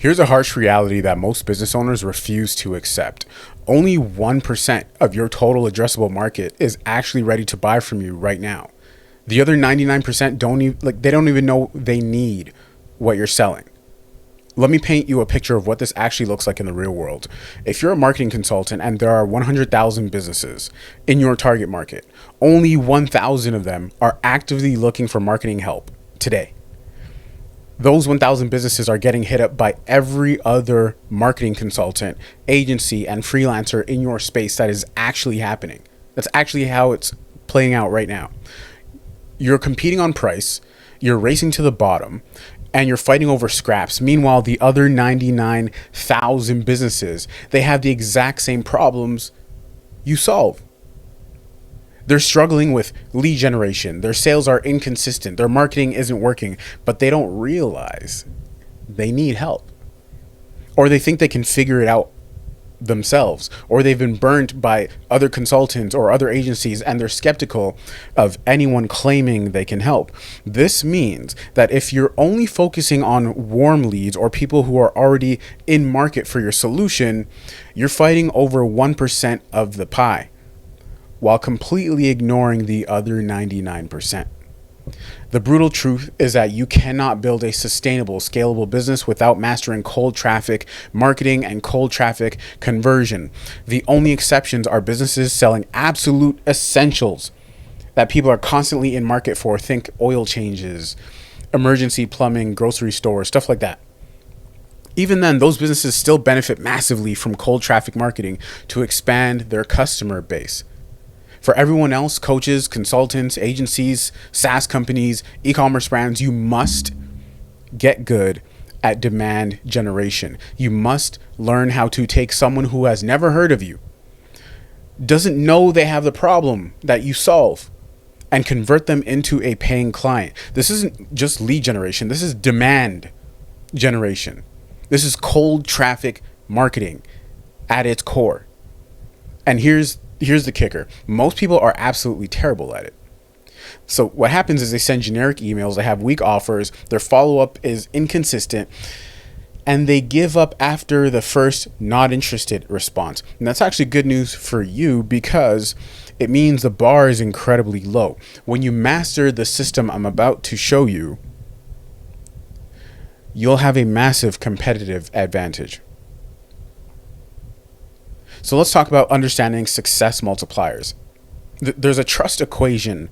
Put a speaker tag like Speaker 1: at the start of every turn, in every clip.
Speaker 1: Here's a harsh reality that most business owners refuse to accept. Only 1% of your total addressable market is actually ready to buy from you right now. The other 99% they don't even know they need what you're selling. Let me paint you a picture of what this actually looks like in the real world. If you're a marketing consultant and there are 100,000 businesses in your target market, only 1,000 of them are actively looking for marketing help today. Those 1,000 businesses are getting hit up by every other marketing consultant, agency, and freelancer in your space that is actually happening. That's actually how it's playing out right now. You're competing on price, you're racing to the bottom, and you're fighting over scraps. Meanwhile, the other 99,000 businesses, they have the exact same problems you solve. They're struggling with lead generation. Their sales are inconsistent. Their marketing isn't working, but they don't realize they need help. Or they think they can figure it out themselves, or they've been burnt by other consultants or other agencies and they're skeptical of anyone claiming they can help. This means that if you're only focusing on warm leads or people who are already in market for your solution, you're fighting over 1% of the pie, while completely ignoring the other 99%. The brutal truth is that you cannot build a sustainable, scalable business without mastering cold traffic marketing and cold traffic conversion. The only exceptions are businesses selling absolute essentials that people are constantly in market for. Think oil changes, emergency plumbing, grocery stores, stuff like that. Even then, those businesses still benefit massively from cold traffic marketing to expand their customer base. For everyone else, coaches, consultants, agencies, SaaS companies, e-commerce brands, you must get good at demand generation. You must learn how to take someone who has never heard of you, doesn't know they have the problem that you solve, and convert them into a paying client. This isn't just lead generation. This is demand generation. This is cold traffic marketing at its core. And here's the kicker. Most people are absolutely terrible at it. So what happens is they send generic emails, they have weak offers, their follow-up is inconsistent, and they give up after the first not interested response. And that's actually good news for you because it means the bar is incredibly low. When you master the system I'm about to show you, you'll have a massive competitive advantage. So let's talk about understanding success multipliers. There's a trust equation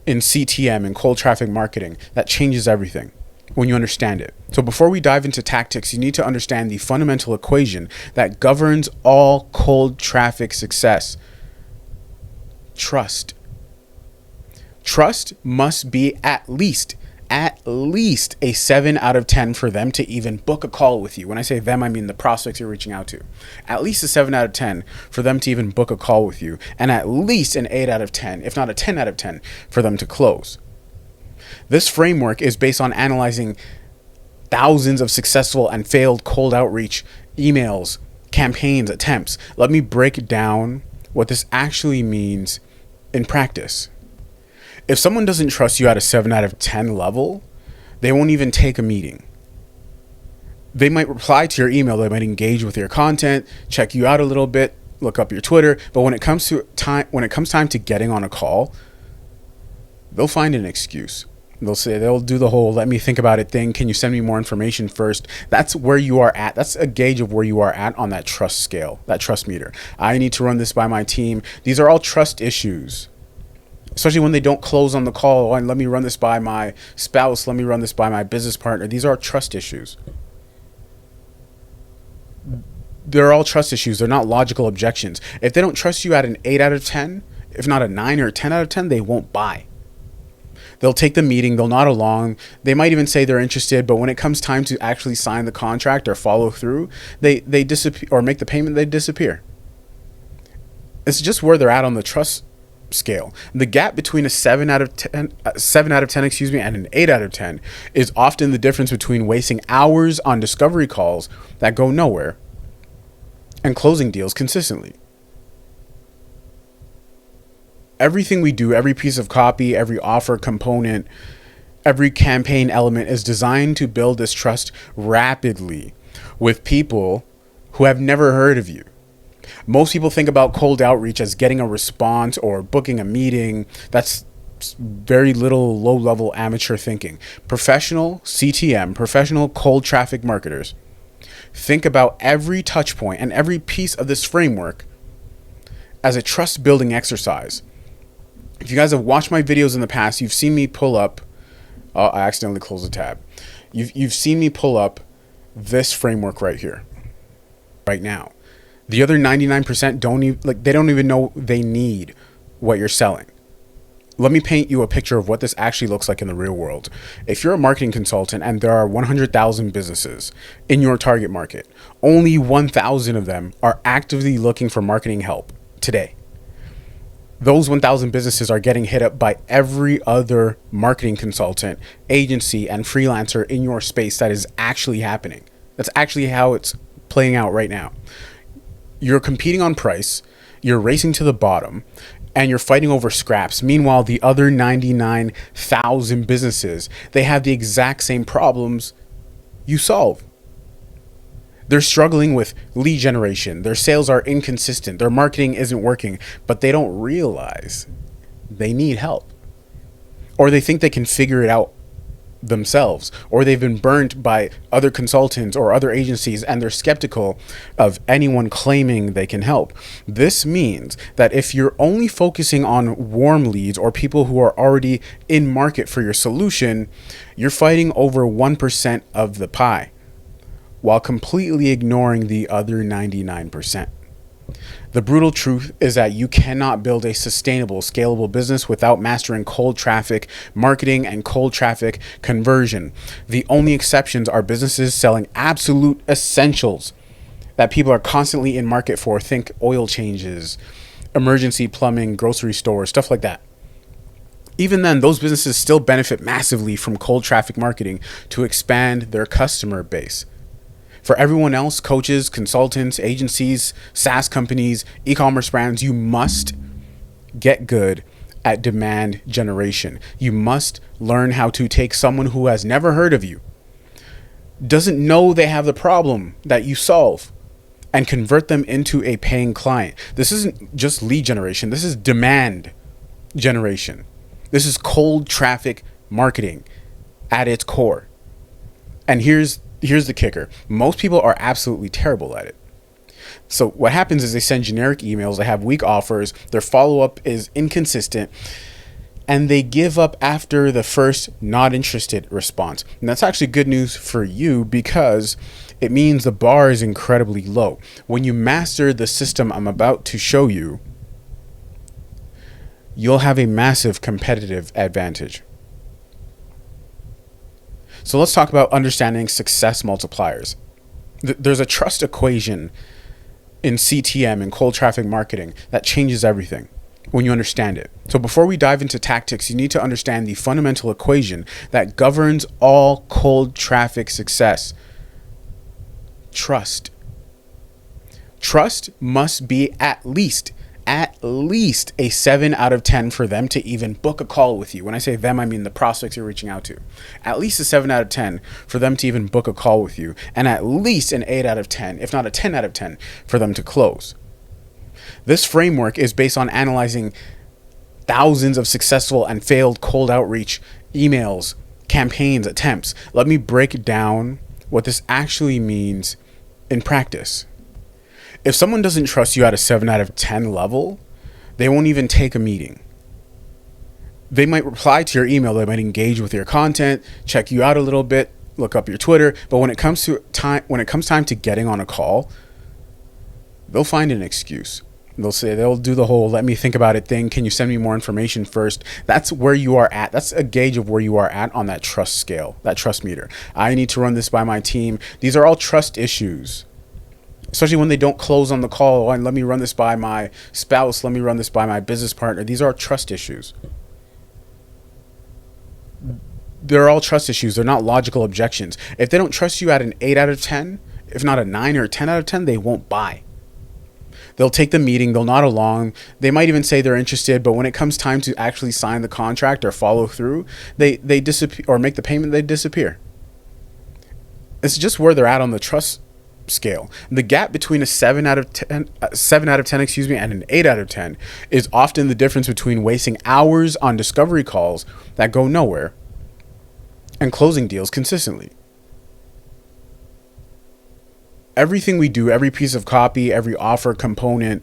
Speaker 1: in CTM and cold traffic marketing that changes everything when you understand it. So before we dive into tactics, you need to understand the fundamental equation that governs all cold traffic success. Trust. Trust must be at least a 7 out of 10 for them to even book a call with you. When I say them, I mean the prospects you're reaching out to. At least a 7 out of 10 for them to even book a call with you, and at least an 8 out of 10, if not a 10 out of 10, for them to close. This framework is based on analyzing thousands of successful and failed cold outreach emails, campaigns, attempts. Let me break down what this actually means in practice. If someone doesn't trust you at a 7 out of 10 level, they won't even take a meeting. They might reply to your email, they might engage with your content, check you out a little bit, look up your Twitter, but when it comes time to getting on a call, they'll find an excuse. They'll do the whole let me think about it thing. Can you send me more information first? That's where you are at. That's a gauge of where you are at on that trust scale, that trust meter. I need to run this by my team. These are all trust issues. Especially when they don't close on the call. Oh, and let me run this by my spouse. Let me run this by my business partner. These are trust issues. They're all trust issues. They're not logical objections. If they don't trust you at an 8 out of 10, if not a 9 or a 10 out of 10, they won't buy. They'll take the meeting. They'll nod along. They might even say they're interested. But when it comes time to actually sign the contract or follow through, they disappear or make the payment. They disappear. It's just where they're at on the trust scale. The gap between a 7 out of 10, and an 8 out of 10 is often the difference between wasting hours on discovery calls that go nowhere and closing deals consistently. Everything we do, every piece of copy, every offer component, Every campaign element is designed to build this trust rapidly with people who have never heard of you. Most people think about cold outreach as getting a response or booking a meeting. That's very little low-level amateur thinking. Professional CTM, professional cold traffic marketers, think about every touch point and every piece of this framework as a trust building exercise. If you guys have watched my videos in the past, you've seen me pull up, I accidentally closed the tab. You've seen me pull up this framework right here, right now. The other 99% they don't even know they need what you're selling. Let me paint you a picture of what this actually looks like in the real world. If you're a marketing consultant and there are 100,000 businesses in your target market, only 1,000 of them are actively looking for marketing help today. Those 1,000 businesses are getting hit up by every other marketing consultant, agency, and freelancer in your space. That is actually happening. That's actually how it's playing out right now. You're competing on price, you're racing to the bottom, and you're fighting over scraps. Meanwhile, the other 99,000 businesses, they have the exact same problems you solve. They're struggling with lead generation. Their sales are inconsistent. Their marketing isn't working, but they don't realize they need help. Or they think they can figure it out themselves, or they've been burnt by other consultants or other agencies, and they're skeptical of anyone claiming they can help. This means that if you're only focusing on warm leads or people who are already in market for your solution, you're fighting over 1% of the pie while completely ignoring the other 99%. The brutal truth is that you cannot build a sustainable, scalable business without mastering cold traffic marketing and cold traffic conversion. The only exceptions are businesses selling absolute essentials that people are constantly in market for. Think oil changes, emergency plumbing, grocery stores, stuff like that. Even then, those businesses still benefit massively from cold traffic marketing to expand their customer base. For everyone else, coaches, consultants, agencies, SaaS companies, e-commerce brands, you must get good at demand generation. You must learn how to take someone who has never heard of you, doesn't know they have the problem that you solve, and convert them into a paying client. This isn't just lead generation. This is demand generation. This is cold traffic marketing at its core. And here's the kicker. Most people are absolutely terrible at it. So what happens is they send generic emails, they have weak offers, their follow-up is inconsistent, and they give up after the first not interested response. And that's actually good news for you, because it means the bar is incredibly low. When you master the system I'm about to show you, you'll have a massive competitive advantage. So let's talk about understanding success multipliers. There's a trust equation in CTM and cold traffic marketing that changes everything when you understand it. So before we dive into tactics, you need to understand the fundamental equation that governs all cold traffic success. Trust. Trust must be at least a 7 out of 10 for them to even book a call with you. When I say them, I mean the prospects you're reaching out to. At least a 7 out of 10 for them to even book a call with you, and at least an 8 out of 10, if not a 10 out of 10, for them to close. This framework is based on analyzing thousands of successful and failed cold outreach emails, campaigns, attempts. Let me break down what this actually means in practice. If someone doesn't trust you at a 7 out of 10 level, they won't even take a meeting. They might reply to your email, they might engage with your content, check you out a little bit, look up your Twitter, but when it comes time to getting on a call, they'll find an excuse. They'll do the whole let me think about it thing. Can you send me more information first? That's where you are at. That's a gauge of where you are at on that trust scale, that trust meter. I need to run this by my team. These are all trust issues. Especially when they don't close on the call. And let me run this by my spouse. Let me run this by my business partner. These are trust issues. They're all trust issues. They're not logical objections. If they don't trust you at an 8 out of 10, if not a 9 or a 10 out of 10, they won't buy. They'll take the meeting, they'll nod along, they might even say they're interested, but when it comes time to actually sign the contract or follow through, they disappear, or make the payment, they disappear. It's just where they're at on the trust scale. The gap between a 7 out of 10, and an 8 out of 10 is often the difference between wasting hours on discovery calls that go nowhere and closing deals consistently. Everything we do, every piece of copy, every offer component,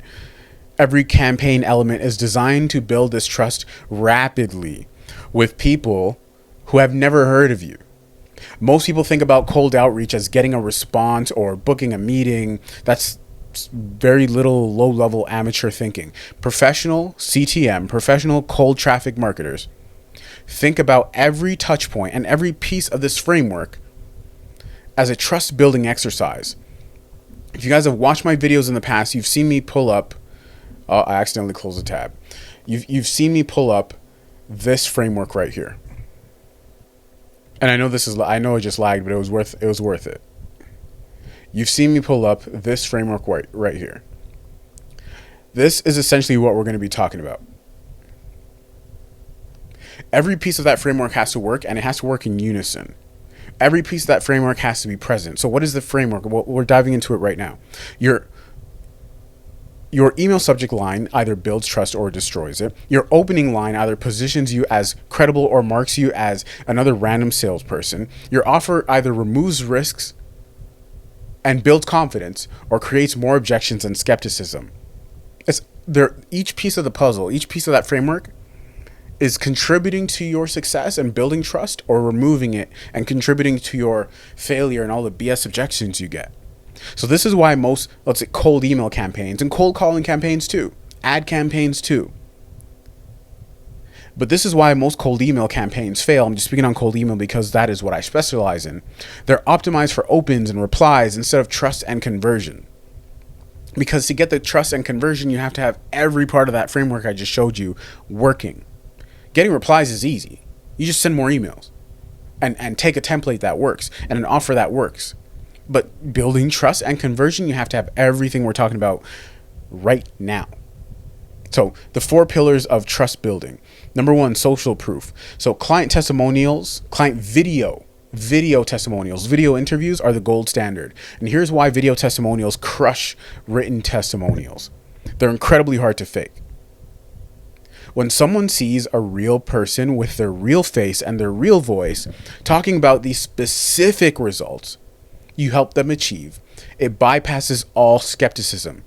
Speaker 1: every campaign element is designed to build this trust rapidly with people who have never heard of you. Most people think about cold outreach as getting a response or booking a meeting. That's very little low-level amateur thinking. Professional CTM, professional cold traffic marketers, think about every touch point and every piece of this framework as a trust building exercise. If you guys have watched my videos in the past, you've seen me pull up, I accidentally closed the tab. You've seen me pull up this framework right here. And I know it just lagged, but it was worth it. You've seen me pull up this framework right here. This is essentially what we're going to be talking about. Every piece of that framework has to work, and it has to work in unison. Every piece of that framework has to be present. So what is the framework? Well, we're diving into it right now. Your email subject line either builds trust or destroys it. Your opening line either positions you as credible or marks you as another random salesperson. Your offer either removes risks and builds confidence or creates more objections and skepticism. Each piece of the puzzle, each piece of that framework is contributing to your success and building trust, or removing it and contributing to your failure and all the BS objections you get. So this is why most, let's say, cold email campaigns and cold calling campaigns too, ad campaigns too. But this is why most cold email campaigns fail. I'm just speaking on cold email because that is what I specialize in. They're optimized for opens and replies instead of trust and conversion. Because to get the trust and conversion, you have to have every part of that framework I just showed you working. Getting replies is easy. You just send more emails and take a template that works and an offer that works. But building trust and conversion, you have to have everything we're talking about right now. So the 4 pillars of trust building. Number 1, social proof. So client testimonials, client video testimonials, video interviews are the gold standard. And here's why video testimonials crush written testimonials. They're incredibly hard to fake. When someone sees a real person with their real face and their real voice talking about these specific results you help them achieve, it bypasses all skepticism.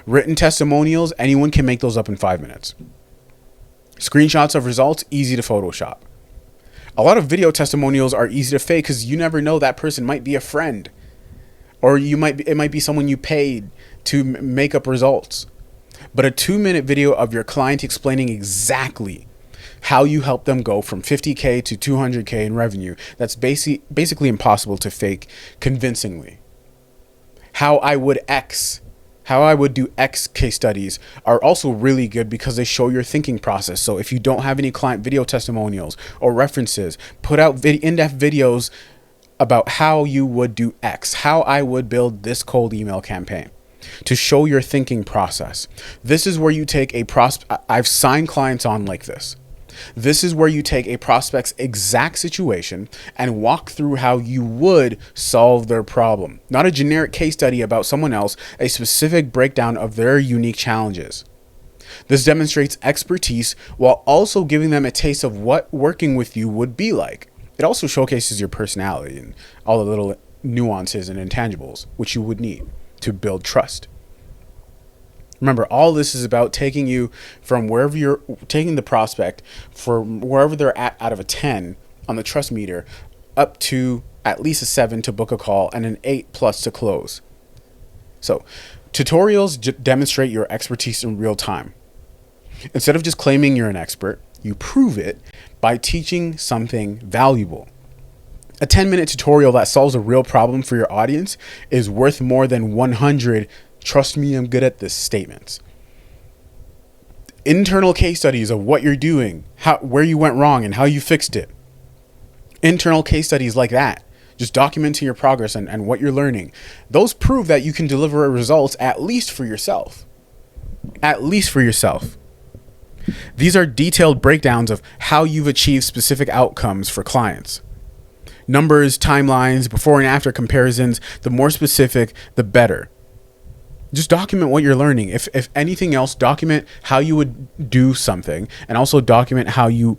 Speaker 1: Written testimonials, anyone can make those up in 5 minutes. Screenshots of results, easy to Photoshop. A lot of video testimonials are easy to fake because you never know, that person might be a friend, or it might be someone you paid to make up results. But a 2-minute video of your client explaining exactly how you help them go from 50K to 200K in revenue, that's basically impossible to fake convincingly. How I would do X case studies are also really good because they show your thinking process. So if you don't have any client video testimonials or references, put out in-depth videos about how you would do X, how I would build this cold email campaign, to show your thinking process. This is where you take a I've signed clients on like this. This is where you take a prospect's exact situation and walk through how you would solve their problem. Not a generic case study about someone else, a specific breakdown of their unique challenges. This demonstrates expertise while also giving them a taste of what working with you would be like. It also showcases your personality and all the little nuances and intangibles which you would need to build trust. Remember, all this is about taking you from wherever you're taking the prospect from wherever they're at out of a 10 on the trust meter up to at least a 7 to book a call and an 8+ to close. So tutorials demonstrate your expertise in real time. Instead of just claiming you're an expert, you prove it by teaching something valuable. A 10-minute tutorial that solves a real problem for your audience is worth more than 100 "trust me, I'm good at this" statements. Internal case studies of what you're doing, where you went wrong and how you fixed it. Internal case studies like that, just documenting your progress and what you're learning. Those prove that you can deliver results, at least for yourself. at least for yourself. These are detailed breakdowns of how you've achieved specific outcomes for clients. Numbers, timelines, before and after comparisons, the more specific, the better. Just document what you're learning. If anything else, document how you would do something, and also document how you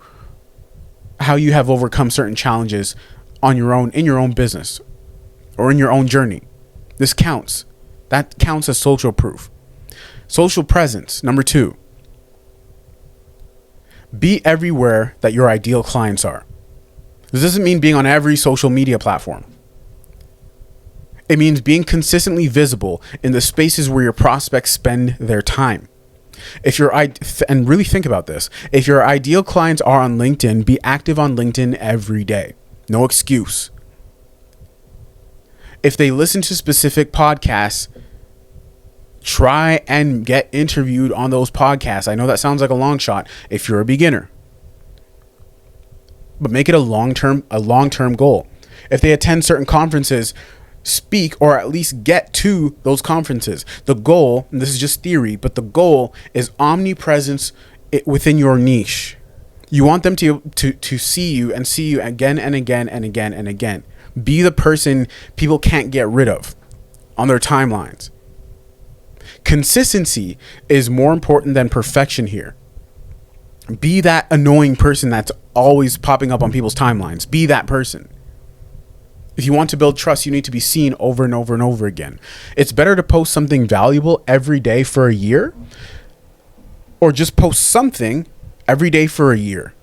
Speaker 1: have overcome certain challenges in your own business or in your own journey. This counts. That counts as social proof. Social presence, number 2. Be everywhere that your ideal clients are. This doesn't mean being on every social media platform. It means being consistently visible in the spaces where your prospects spend their time. And really think about this. If your ideal clients are on LinkedIn, be active on LinkedIn every day. No excuse. If they listen to specific podcasts, try and get interviewed on those podcasts. I know that sounds like a long shot if you're a beginner, but make it a long-term goal. If they attend certain conferences, speak or at least get to those conferences. The goal, and this is just theory, but the goal is omnipresence within your niche. You want them to see you and see you again and again and again and again. Be the person people can't get rid of on their timelines. Consistency is more important than perfection here. Be that annoying person that's always popping up on people's timelines. Be that person. If you want to build trust, you need to be seen over and over and over again. It's better to post something valuable every day for a year, or just post something every day for a year,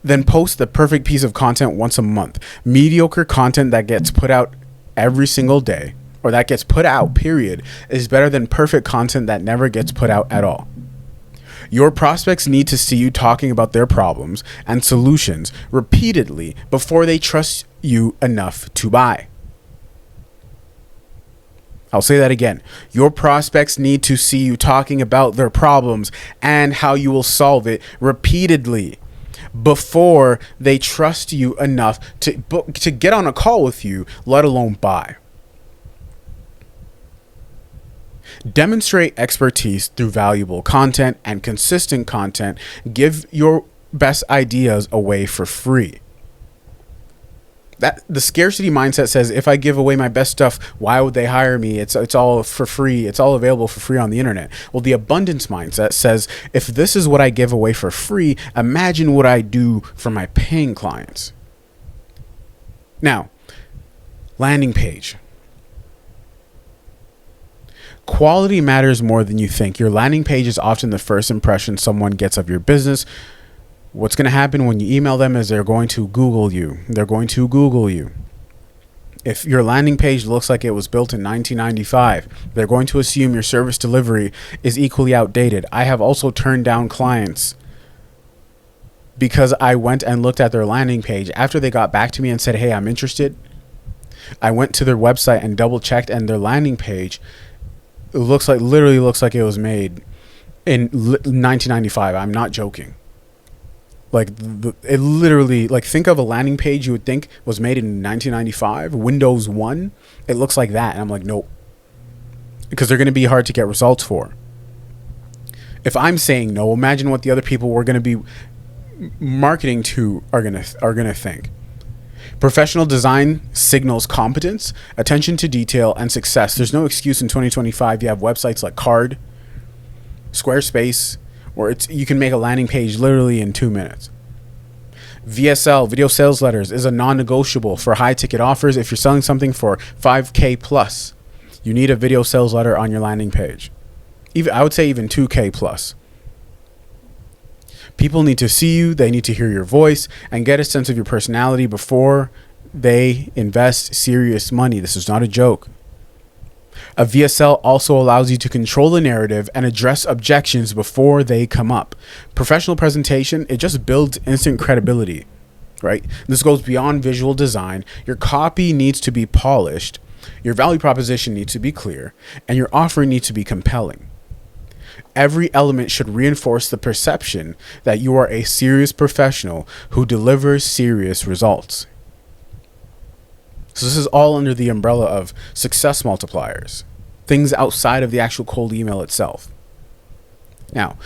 Speaker 1: than post the perfect piece of content once a month. Mediocre content that gets put out every single day, or that gets put out, period, is better than perfect content that never gets put out at all. Your prospects need to see you talking about their problems and solutions repeatedly before they trust you enough to buy. I'll say that again. Your prospects need to see you talking about their problems and how you will solve it repeatedly before they trust you enough to get on a call with you, let alone buy. Demonstrate expertise through valuable content and consistent content. Give your best ideas away for free. That the scarcity mindset says, if I give away my best stuff, why would they hire me? It's all for free. It's all available for free on the internet. Well, the abundance mindset says, if this is what I give away for free, imagine what I do for my paying clients. Now, landing page. Quality matters more than you think. Your landing page is often the first impression someone gets of your business. What's going to happen when you email them is they're going to Google you. If your landing page looks like it was built in 1995, they're going to assume your service delivery is equally outdated. I have also turned down clients because I went and looked at their landing page after they got back to me and said, hey, I'm interested. I went to their website and double checked, and their landing page literally looks like it was made in 1995. I'm not joking. Like it literally, like, think of a landing page you would think was made in 1995, Windows 1. It looks like that. And I'm like, nope. Because they're going to be hard to get results for. If I'm saying no, imagine what the other people we're going to be marketing to are going to think. Professional design signals competence, attention to detail, and success. There's no excuse in 2025. You have websites like Card, Squarespace, where you can make a landing page literally in 2 minutes. VSL, video sales letters, is a non-negotiable for high ticket offers. If you're selling something for $5K plus, you need a video sales letter on your landing page. I would say even $2K plus. People need to see you, they need to hear your voice, and get a sense of your personality before they invest serious money. This is not a joke. A VSL also allows you to control the narrative and address objections before they come up. Professional presentation, it just builds instant credibility, right? This goes beyond visual design. Your copy needs to be polished, your value proposition needs to be clear, and your offering needs to be compelling. Every element should reinforce the perception that you are a serious professional who delivers serious results. So this is all under the umbrella of success multipliers, things outside of the actual cold email itself. Now,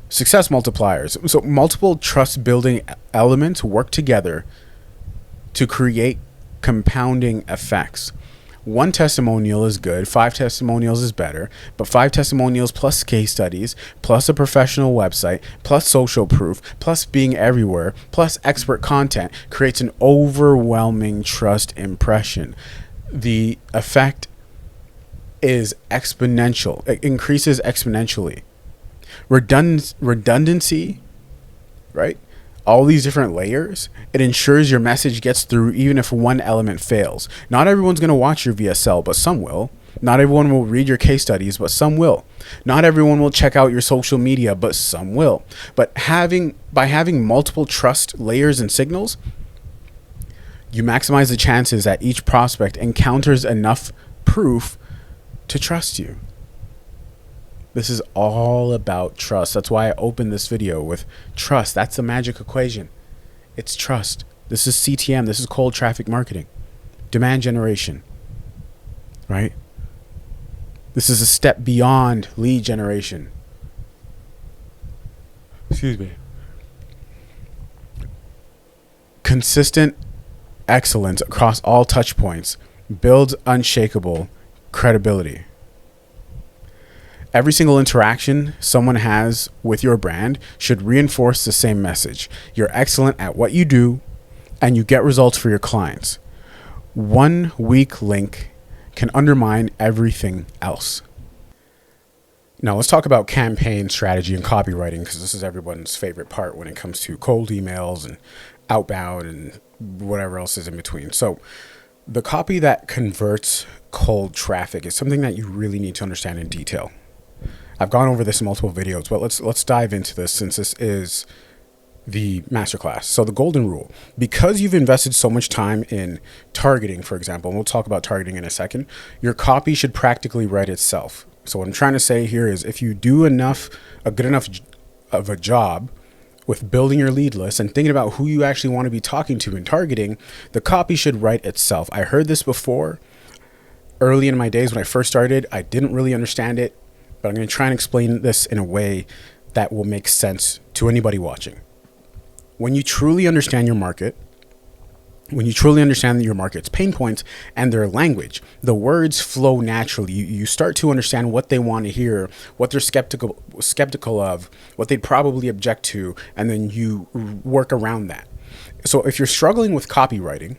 Speaker 1: success multipliers. So multiple trust building elements work together to create compounding effects. One testimonial is good, 5 testimonials is better, but 5 testimonials plus case studies, plus a professional website, plus social proof, plus being everywhere, plus expert content creates an overwhelming trust impression. The effect is exponential. It increases exponentially. Redundancy, right? All these different layers, it ensures your message gets through even if one element fails. Not everyone's going to watch your VSL, but some will. Not everyone will read your case studies, but some will. Not everyone will check out your social media, but some will. But by having multiple trust layers and signals, you maximize the chances that each prospect encounters enough proof to trust you. This is all about trust. That's why I opened this video with trust. That's the magic equation. It's trust. This is CTM. This is cold traffic marketing. Demand generation. Right? This is a step beyond lead generation. Excuse me. Consistent excellence across all touch points builds unshakable credibility. Every single interaction someone has with your brand should reinforce the same message. You're excellent at what you do, and you get results for your clients. One weak link can undermine everything else. Now let's talk about campaign strategy and copywriting, because this is everyone's favorite part when it comes to cold emails and outbound and whatever else is in between. So the copy that converts cold traffic is something that you really need to understand in detail. I've gone over this in multiple videos, but let's dive into this since this is the masterclass. So the golden rule: because you've invested so much time in targeting, for example, and we'll talk about targeting in a second, your copy should practically write itself. So what I'm trying to say here is, if you do a good enough of a job with building your lead list and thinking about who you actually want to be talking to in targeting, the copy should write itself. I heard this before early in my days when I first started. I didn't really understand it, but I'm going to try and explain this in a way that will make sense to anybody watching. When you truly understand your market, when you truly understand your market's pain points and their language, the words flow naturally. You start to understand what they want to hear, what they're skeptical of, what they'd probably object to, and then you work around that. So if you're struggling with copywriting,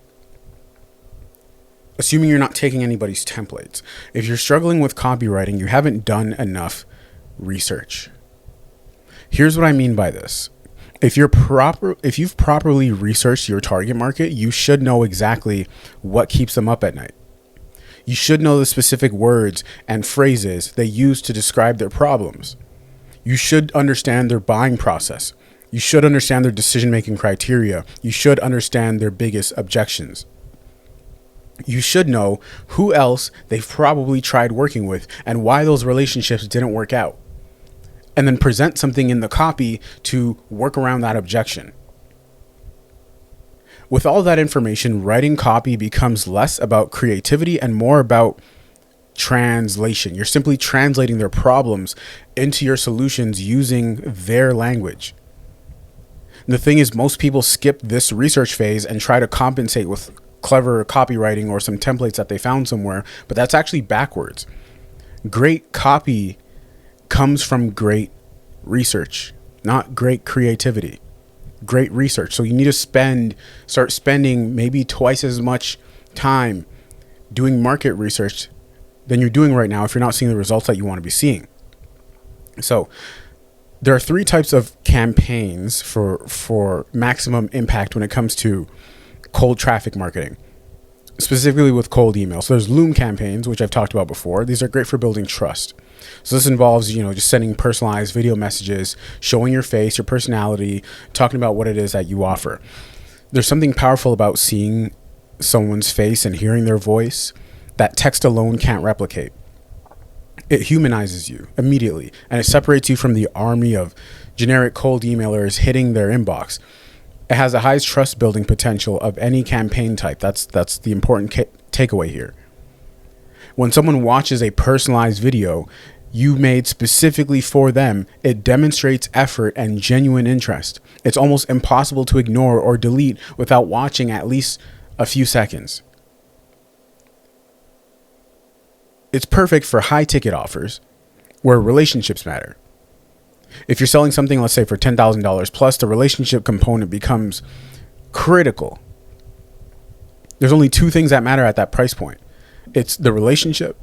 Speaker 1: assuming you're not taking anybody's templates, if you're struggling with copywriting, you haven't done enough research. Here's what I mean by this. If you've properly researched your target market, you should know exactly what keeps them up at night. You should know the specific words and phrases they use to describe their problems. You should understand their buying process. You should understand their decision-making criteria. You should understand their biggest objections. You should know who else they've probably tried working with and why those relationships didn't work out. And then present something in the copy to work around that objection. With all that information, writing copy becomes less about creativity and more about translation. You're simply translating their problems into your solutions using their language. The thing is, most people skip this research phase and try to compensate with clever copywriting or some templates that they found somewhere, but that's actually backwards. Great copy comes from great research, not great creativity. Great research. So you need to start spending maybe twice as much time doing market research than you're doing right now if you're not seeing the results that you want to be seeing. So there are 3 types of campaigns for maximum impact when it comes to cold traffic marketing, specifically with cold emails. So there's Loom campaigns, which I've talked about before. These are great for building trust. So this involves, just sending personalized video messages, showing your face, your personality, talking about what it is that you offer. There's something powerful about seeing someone's face and hearing their voice that text alone can't replicate. It humanizes you immediately, and it separates you from the army of generic cold emailers hitting their inbox. It has the highest trust building potential of any campaign type. That's the important takeaway here. When someone watches a personalized video, you made specifically for them, it demonstrates effort and genuine interest. It's almost impossible to ignore or delete without watching at least a few seconds. It's perfect for high ticket offers where relationships matter. If you're selling something, let's say for $10,000 plus, the relationship component becomes critical. There's only two things that matter at that price point. It's the relationship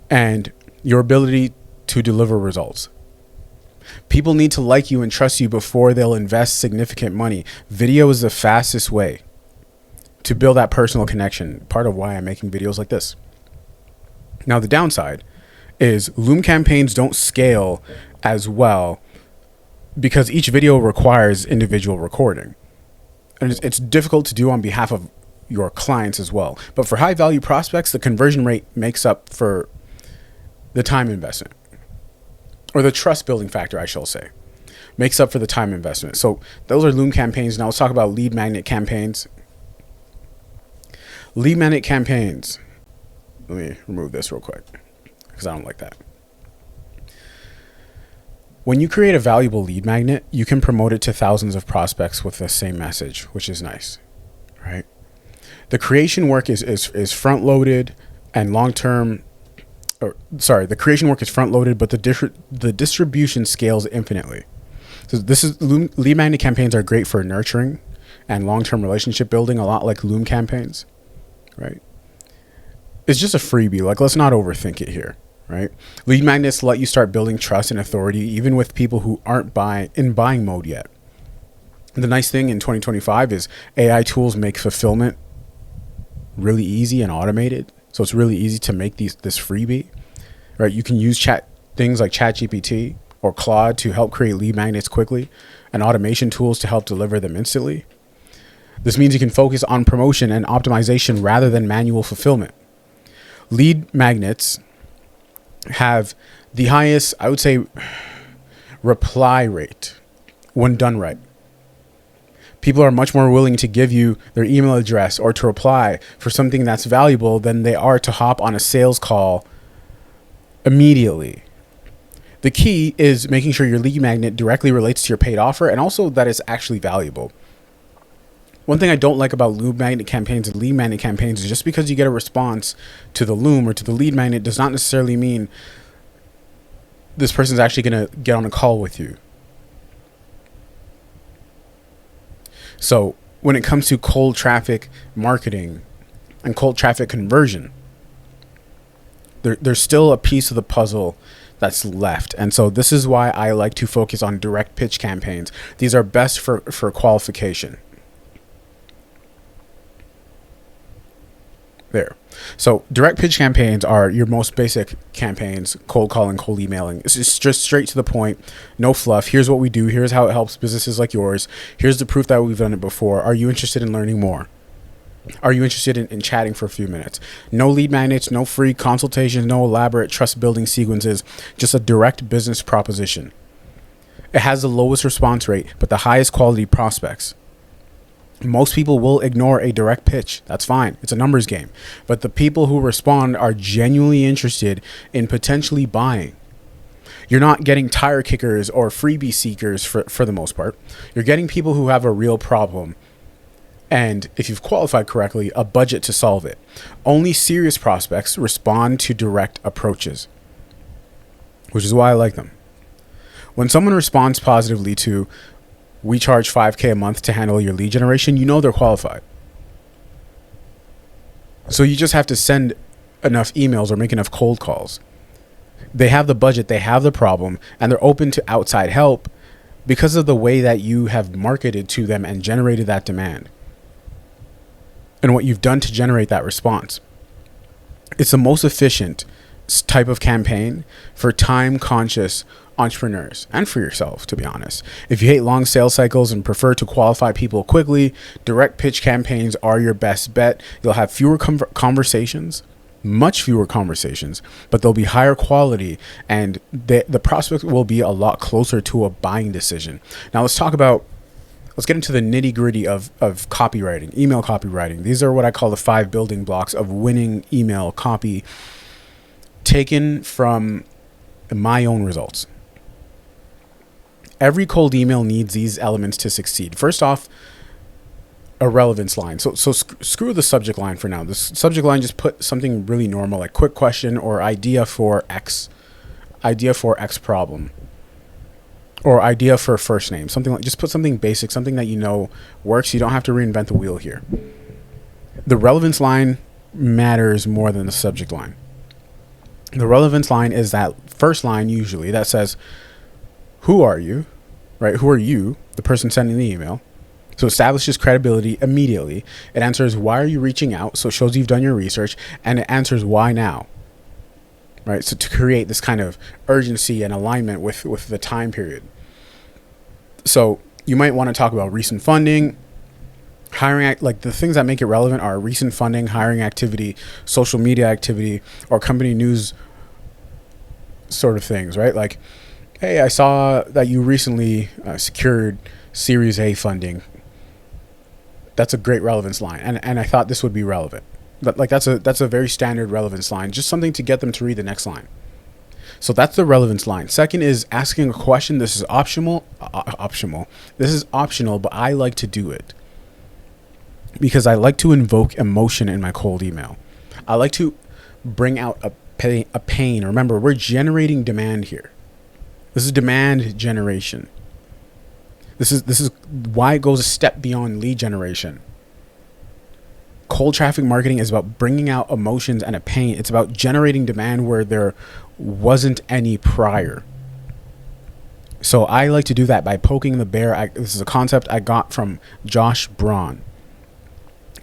Speaker 1: and your ability to deliver results. People need to like you and trust you before they'll invest significant money. Video is the fastest way to build that personal connection. Part of why I'm making videos like this. Now, the downside is Loom campaigns don't scale as well because each video requires individual recording. And it's difficult to do on behalf of your clients as well. But for high value prospects, the conversion rate makes up for the time investment, or the trust building factor, I shall say, makes up for the time investment. So those are Loom campaigns. Now let's talk about lead magnet campaigns. Lead magnet campaigns. Let me remove this real quick because I don't like that. When you create a valuable lead magnet, you can promote it to thousands of prospects with the same message, which is nice, right? The creation work is front loaded and long term. The creation work is front loaded, but the distribution scales infinitely. So lead magnet campaigns are great for nurturing and long term relationship building, a lot like Loom campaigns, right? It's just a freebie. Like, let's not overthink it here, right? Lead magnets let you start building trust and authority, even with people who aren't in buying mode yet. The nice thing in 2025 is AI tools make fulfillment really easy and automated. So it's really easy to make this freebie, right? You can use things like ChatGPT or Claude to help create lead magnets quickly, and automation tools to help deliver them instantly. This means you can focus on promotion and optimization rather than manual fulfillment. Lead magnets have the highest, I would say, reply rate when done right. People are much more willing to give you their email address or to reply for something that's valuable than they are to hop on a sales call immediately. The key is making sure your lead magnet directly relates to your paid offer and also that it's actually valuable. One thing I don't like about lead magnet campaigns and lead magnet campaigns is just because you get a response to the Loom or to the lead magnet does not necessarily mean this person's actually going to get on a call with you. So when it comes to cold traffic marketing and cold traffic conversion, there's still a piece of the puzzle that's left. And so this is why I like to focus on direct pitch campaigns. These are best for qualification. There. So direct pitch campaigns are your most basic campaigns: cold calling, cold emailing. It's just straight to the point, no fluff. Here's what we do. Here's how it helps businesses like yours. Here's the proof that we've done it before. Are you interested in learning more? Are you interested in chatting for a few minutes? No lead magnets, no free consultations, no elaborate trust building sequences, just a direct business proposition. It has the lowest response rate, but the highest quality prospects. Most people will ignore a direct pitch. That's fine. It's a numbers game. But the people who respond are genuinely interested in potentially buying. You're not getting tire kickers or freebie seekers for the most part. You're getting people who have a real problem. And if you've qualified correctly, a budget to solve it. Only serious prospects respond to direct approaches, which is why I like them. When someone responds positively to, "We charge $5,000 a month to handle your lead generation," you know they're qualified. So you just have to send enough emails or make enough cold calls. They have the budget, they have the problem, and they're open to outside help because of the way that you have marketed to them and generated that demand and what you've done to generate that response. It's the most efficient type of campaign for time-conscious entrepreneurs and for yourself, to be honest. If you hate long sales cycles and prefer to qualify people quickly, direct pitch campaigns are your best bet. You'll have fewer conversations, much fewer conversations, but they'll be higher quality, and the prospect will be a lot closer to a buying decision. Now let's get into the nitty gritty of copywriting, email copywriting. These are what I call the 5 building blocks of winning email copy, taken from my own results. Every cold email needs these elements to succeed. First off, a relevance line. So screw the subject line for now. The subject line, just put something really normal, like quick question or idea for X problem, or idea for first name. Something like, just put something basic, something that you know works. You don't have to reinvent the wheel here. The relevance line matters more than the subject line. The relevance line is that first line usually that says, who are you, right? Who are you, the person sending the email? So establishes credibility immediately. It answers, why are you reaching out? So it shows you've done your research, and it answers, why now? Right? So to create this kind of urgency and alignment with the time period. So you might want to talk about recent funding, hiring, like the things that make it relevant are recent funding, hiring activity, social media activity, or company news sort of things, right? Like, hey, I saw that you recently secured Series A funding. That's a great relevance line, and I thought this would be relevant. But like that's a very standard relevance line, just something to get them to read the next line. So that's the relevance line. Second is asking a question. This is optional. This is optional, but I like to do it because I like to invoke emotion in my cold email. I like to bring out a pain. Remember, we're generating demand here. This is demand generation. This is why it goes a step beyond lead generation. Cold traffic marketing is about bringing out emotions and a pain. It's about generating demand where there wasn't any prior. So I like to do that by poking the bear. This is a concept I got from Josh Braun.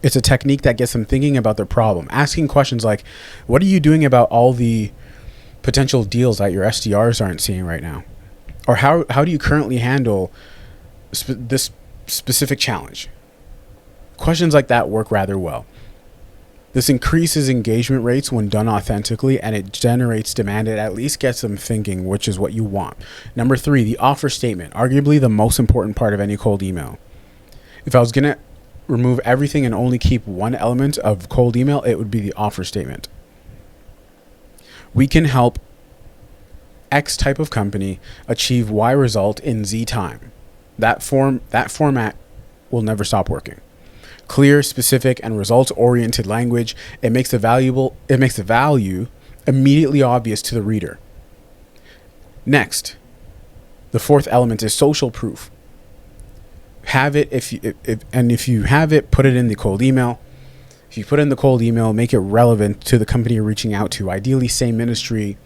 Speaker 1: It's a technique that gets them thinking about their problem. Asking questions like, what are you doing about all the potential deals that your SDRs aren't seeing right now? Or how do you currently handle this specific challenge? Questions like that work rather well. This increases engagement rates when done authentically, and it generates demand. It at least gets them thinking, which is what you want. Number 3, the offer statement, arguably the most important part of any cold email. If I was going to remove everything and only keep one element of cold email, it would be the offer statement. We can help X type of company achieve Y result in Z time. That format will never stop working. Clear, specific, and results-oriented language. It makes the value immediately obvious to the reader. Next, the fourth element is social proof. Have it if you have it, put it in the cold email. If you put it in the cold email, make it relevant to the company you're reaching out to. Ideally, same ministry,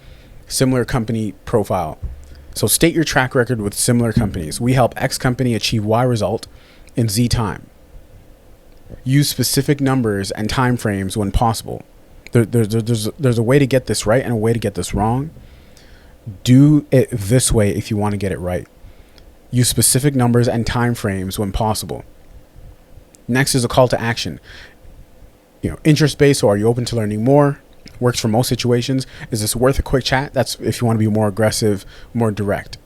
Speaker 1: similar company profile. So state your track record with similar companies. We help X company achieve Y result in Z time. Use specific numbers and time frames when possible. There's a way to get this right and a way to get this wrong. Do it this way if you want to get it right. Use specific numbers and time frames when possible. Next is a call to action. Interest-based, so are you open to learning more? Works for most situations. Is this worth a quick chat? That's if you want to be more aggressive, more direct.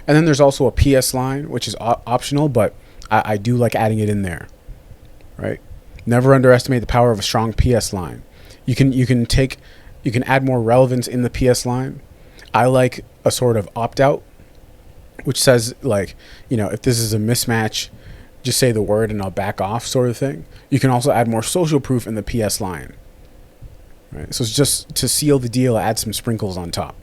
Speaker 1: And then there's also a PS line, which is optional, but I do like adding it in there, right? Never underestimate the power of a strong PS line. You can add more relevance in the PS line. I like a sort of opt-out, which says if this is a mismatch, just say the word and I'll back off sort of thing. You can also add more social proof in the PS line. Right? So it's just to seal the deal, add some sprinkles on top.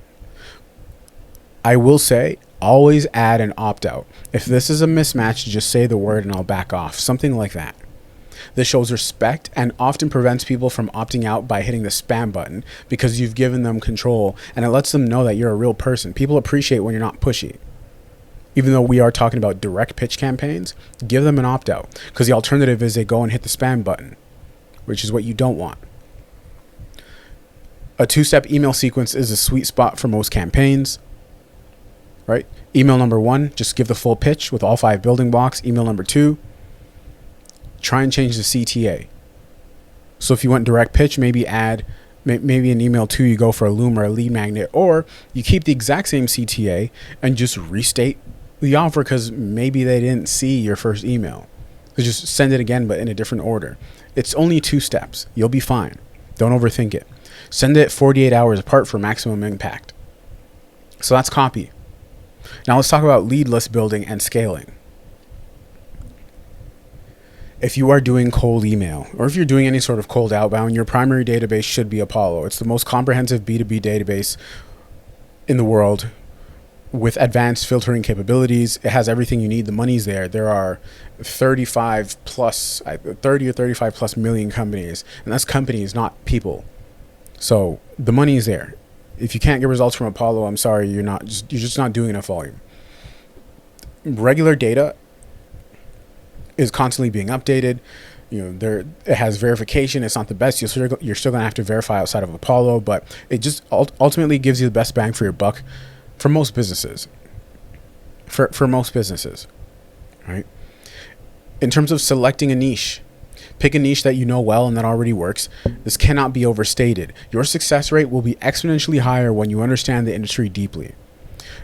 Speaker 1: I will say, always add an opt-out. If this is a mismatch, just say the word and I'll back off. Something like that. This shows respect and often prevents people from opting out by hitting the spam button because you've given them control, and it lets them know that you're a real person. People appreciate when you're not pushy. Even though we are talking about direct pitch campaigns, give them an opt-out because the alternative is they go and hit the spam button, which is what you don't want. A 2-step email sequence is a sweet spot for most campaigns, right? Email number 1, just give the full pitch with all 5 building blocks. Email number 2, try and change the CTA. So if you went direct pitch, maybe add, maybe in email 2, you go for a loom or a lead magnet, or you keep the exact same CTA and just restate the offer because maybe they didn't see your first email. So just send it again, but in a different order. It's only 2 steps. You'll be fine. Don't overthink it. Send it 48 hours apart for maximum impact. So that's copy. Now let's talk about lead list building and scaling. If you are doing cold email, or if you're doing any sort of cold outbound, your primary database should be Apollo. It's the most comprehensive B2B database in the world with advanced filtering capabilities. It has everything you need. The money's there. There are 30 or 35 plus million companies, and that's companies, not people. So the money is there. If you can't get results from Apollo, I'm sorry, you're just not doing enough volume. Regular data is constantly being updated. It has verification. It's not the best. You're still going to have to verify outside of Apollo, but it just ultimately gives you the best bang for your buck for most businesses. For most businesses, right? In terms of selecting a niche, pick a niche that you know well and that already works. This cannot be overstated. Your success rate will be exponentially higher when you understand the industry deeply.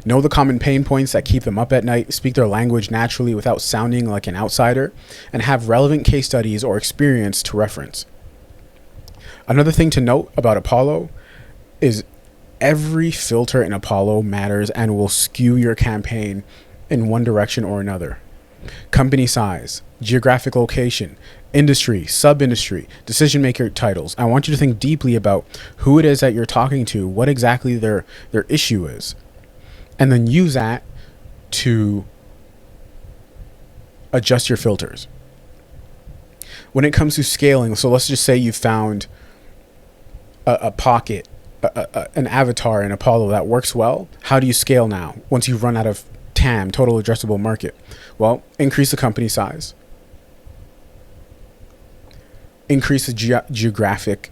Speaker 1: Know the common pain points that keep them up at night, speak their language naturally without sounding like an outsider, and have relevant case studies or experience to reference. Another thing to note about Apollo is every filter in Apollo matters and will skew your campaign in one direction or another. Company size, geographic location, industry, sub-industry, decision maker titles. I want you to think deeply about who it is that you're talking to, what exactly their issue is, and then use that to adjust your filters. When it comes to scaling, so let's just say you found a pocket, an avatar in Apollo that works well. How do you scale now once you've run out of TAM, total addressable market? Well, increase the company size, increase the geographic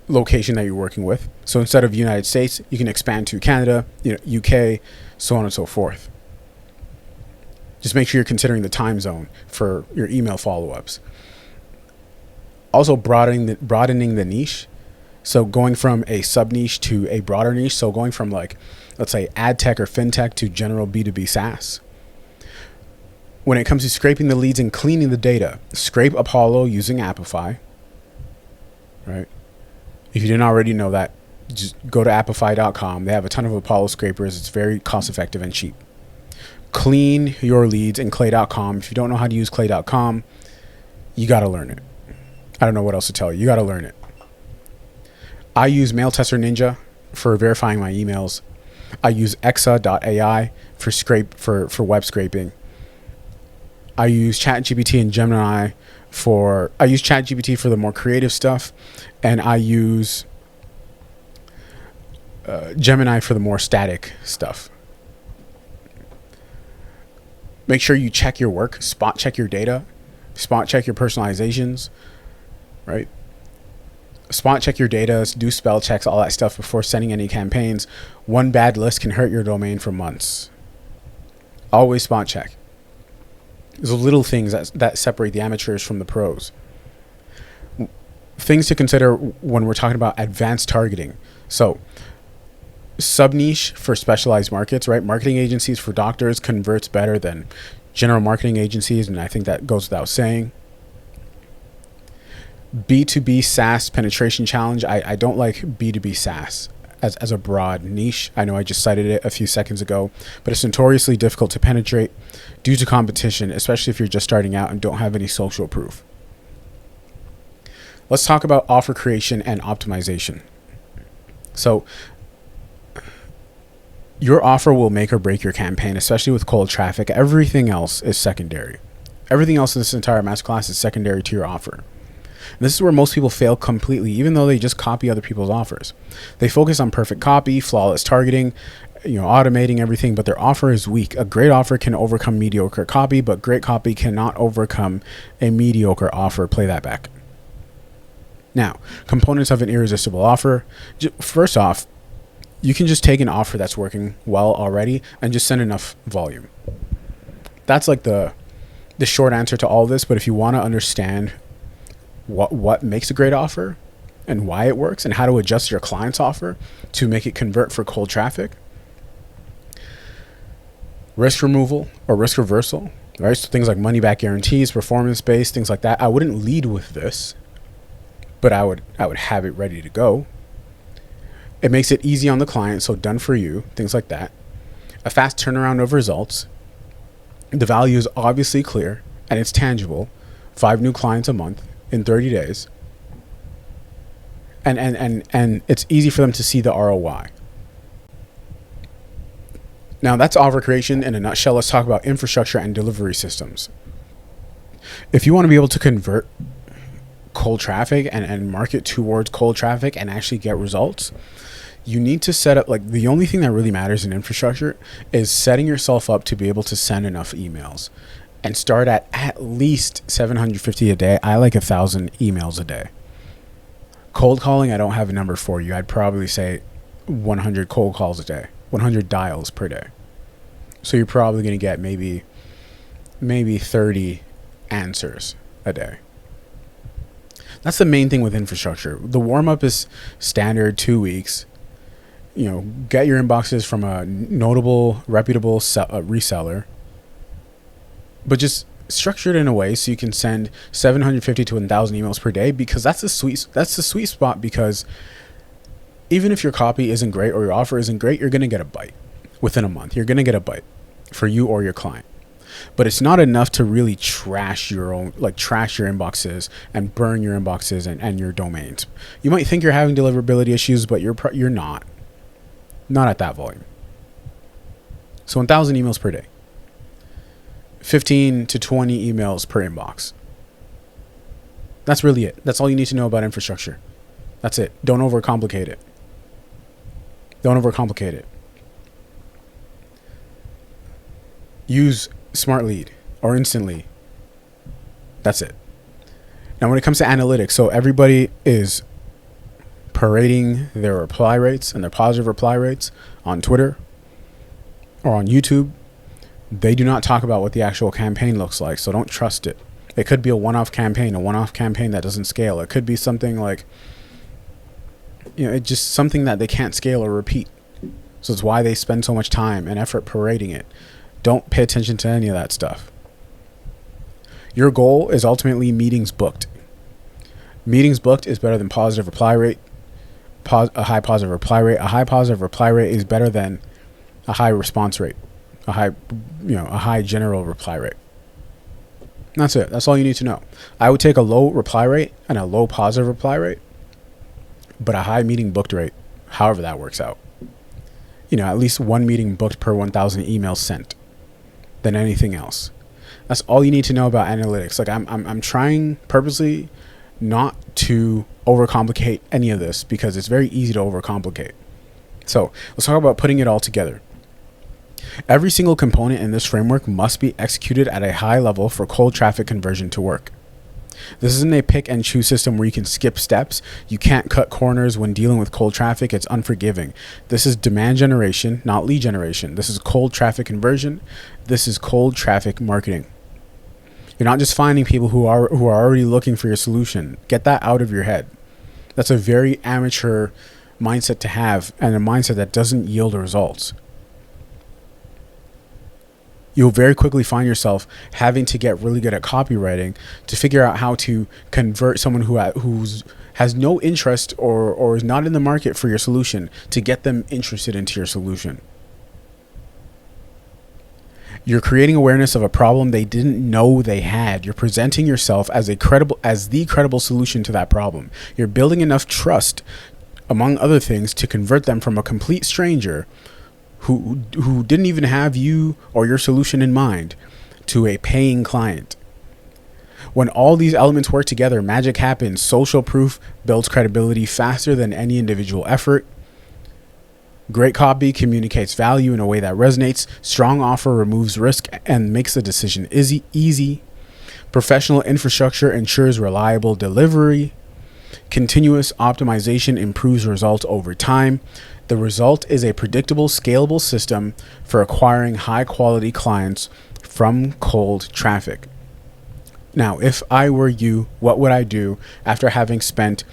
Speaker 1: location that you're working with. So instead of United States, you can expand to Canada, UK, so on and so forth. Just make sure you're considering the time zone for your email follow-ups. Also broadening the niche. So going from a sub niche to a broader niche. So going from, like, let's say ad tech or fintech to general B2B SaaS. When it comes to scraping the leads and cleaning the data, scrape Apollo using Appify, right? If you didn't already know that, just go to appify.com. They have a ton of Apollo scrapers. It's very cost effective and cheap. Clean your leads in clay.com. If you don't know how to use clay.com, you got to learn it. I don't know what else to tell you. You got to learn it. I use Mail Tester Ninja for verifying my emails. I use exa.ai for web scraping. I use ChatGPT and Gemini for the more creative stuff, and I use Gemini for the more static stuff. Make sure you check your work, spot check your data, spot check your personalizations, right? Spot check your data, do spell checks, all that stuff before sending any campaigns. One bad list can hurt your domain for months. Always spot check. There's little things that separate the amateurs from the pros. Things to consider when we're talking about advanced targeting. So, sub-niche for specialized markets, right? Marketing agencies for doctors converts better than general marketing agencies, and I think that goes without saying. B2B SaaS penetration challenge. I don't like B2B SaaS as a broad niche. I know I just cited it a few seconds ago, but it's notoriously difficult to penetrate due to competition, especially if you're just starting out and don't have any social proof. Let's talk about offer creation and optimization. So your offer will make or break your campaign, especially with cold traffic. Everything else is secondary. Everything else in this entire masterclass is secondary to your offer. This is where most people fail completely, even though they just copy other people's offers. They focus on perfect copy, flawless targeting, automating everything, but their offer is weak. A great offer can overcome mediocre copy, but great copy cannot overcome a mediocre offer. Play that back. Now, components of an irresistible offer. First off, you can just take an offer that's working well already and just send enough volume. That's like the short answer to all this, but if you want to understand what makes a great offer and why it works and how to adjust your client's offer to make it convert for cold traffic, risk removal or risk reversal, right? So things like money back guarantees, performance based, things like that. I wouldn't lead with this, but I would have it ready to go. It makes it easy on the client, so done for you, things like that. A fast turnaround of results. The value is obviously clear and it's tangible. 5 new clients a month in 30 days. And it's easy for them to see the ROI. Now that's offer creation in a nutshell. Let's talk about infrastructure and delivery systems. If you want to be able to convert cold traffic and market towards cold traffic and actually get results, you need to set up, like, the only thing that really matters in infrastructure is setting yourself up to be able to send enough emails and start at least 750 a day. I like 1,000 emails a day. Cold calling, I don't have a number for you. I'd probably say 100 cold calls a day, 100 dials per day. So you're probably going to get maybe 30 answers a day. That's the main thing with infrastructure. The warm up is standard 2 weeks. You know, get your inboxes from a notable, reputable reseller, but just structure it in a way so you can send 750 to 1,000 emails per day, because that's the sweet spot. Because even if your copy isn't great or your offer isn't great, you're going to get a bite within a month. You're going to get a bite for you or your client. But it's not enough to really trash your inboxes and burn your inboxes and your domains. You might think you're having deliverability issues, but you're not at that volume. So 1,000 emails per day, 15 to 20 emails per inbox. That's really it. That's all you need to know about infrastructure. That's it. Don't overcomplicate it. Use Smart Lead or Instant Lead. That's it. Now, when it comes to analytics, so everybody is parading their reply rates and their positive reply rates on Twitter or on YouTube. They do not talk about what the actual campaign looks like, so don't trust it. It could be a one-off campaign that doesn't scale. It could be something like, it's just something that they can't scale or repeat. So it's why they spend so much time and effort parading it. Don't pay attention to any of that stuff. Your goal is ultimately meetings booked. Meetings booked is better than positive reply rate. A high positive reply rate. A high positive reply rate is better than a high response rate. A high general reply rate. That's it. That's all you need to know. I would take a low reply rate and a low positive reply rate, but a high meeting booked rate, however that works out. At least one meeting booked per 1,000 emails sent than anything else. That's all you need to know about analytics. Like, I'm trying purposely not to overcomplicate any of this, because it's very easy to overcomplicate. So let's talk about putting it all together. Every single component in this framework must be executed at a high level for cold traffic conversion to work. This isn't a pick and choose system where you can skip steps. You can't cut corners when dealing with cold traffic. It's unforgiving. This is demand generation, not lead generation. This is cold traffic conversion. This is cold traffic marketing. You're not just finding people who are already looking for your solution. Get that out of your head. That's a very amateur mindset to have, and a mindset that doesn't yield results. You'll very quickly find yourself having to get really good at copywriting to figure out how to convert someone who has no interest or is not in the market for your solution, to get them interested into your solution. You're creating awareness of a problem they didn't know they had. You're presenting yourself as the credible solution to that problem. You're building enough trust, among other things, to convert them from a complete stranger who didn't even have you or your solution in mind to a paying client. When all these elements work together, magic happens. Social proof builds credibility faster than any individual effort. Great copy communicates value in a way that resonates. Strong offer removes risk and makes the decision easy. Professional infrastructure ensures reliable delivery. Continuous optimization improves results over time. The result is a predictable, scalable system for acquiring high-quality clients from cold traffic. Now, if I were you, what would I do after having spent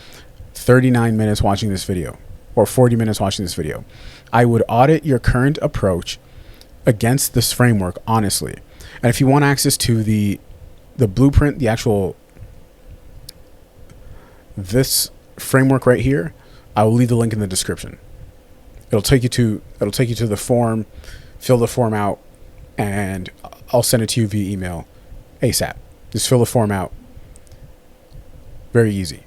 Speaker 1: 39 minutes watching this video or 40 minutes watching this video? I would audit your current approach against this framework honestly. And if you want access to the blueprint, this framework right here, I will leave the link in the description. It'll take you to the form, fill the form out, and I'll send it to you via email ASAP. Just fill the form out. Very easy.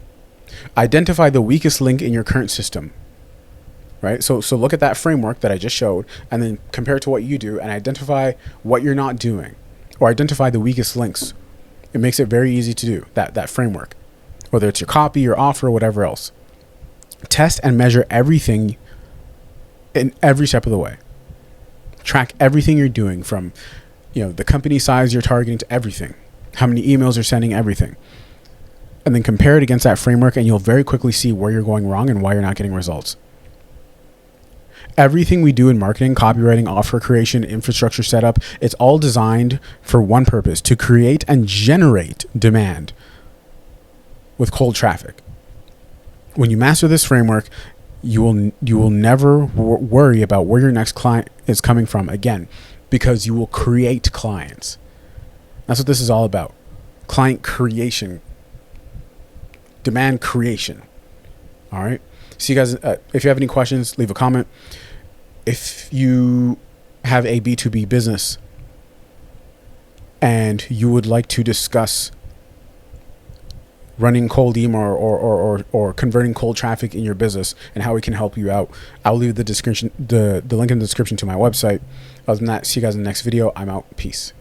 Speaker 1: Identify the weakest link in your current system. Right? So look at that framework that I just showed and then compare it to what you do and identify what you're not doing, or identify the weakest links. It makes it very easy to do that framework, whether it's your copy, your offer, or whatever else. Test and measure everything in every step of the way. Track everything you're doing, from the company size you're targeting to everything, how many emails you're sending, everything. And then compare it against that framework, and you'll very quickly see where you're going wrong and why you're not getting results. Everything we do in marketing, copywriting, offer creation, infrastructure setup, it's all designed for one purpose: to create and generate demand with cold traffic. When you master this framework, you will never worry about where your next client is coming from again, because you will create clients. That's what this is all about. Client creation, demand creation. All right. So you guys, if you have any questions, leave a comment. If you have a B2B business and you would like to discuss running cold email or converting cold traffic in your business and how we can help you out, I'll leave the link in the description to my website. Other than that, see you guys in the next video. I'm out. Peace.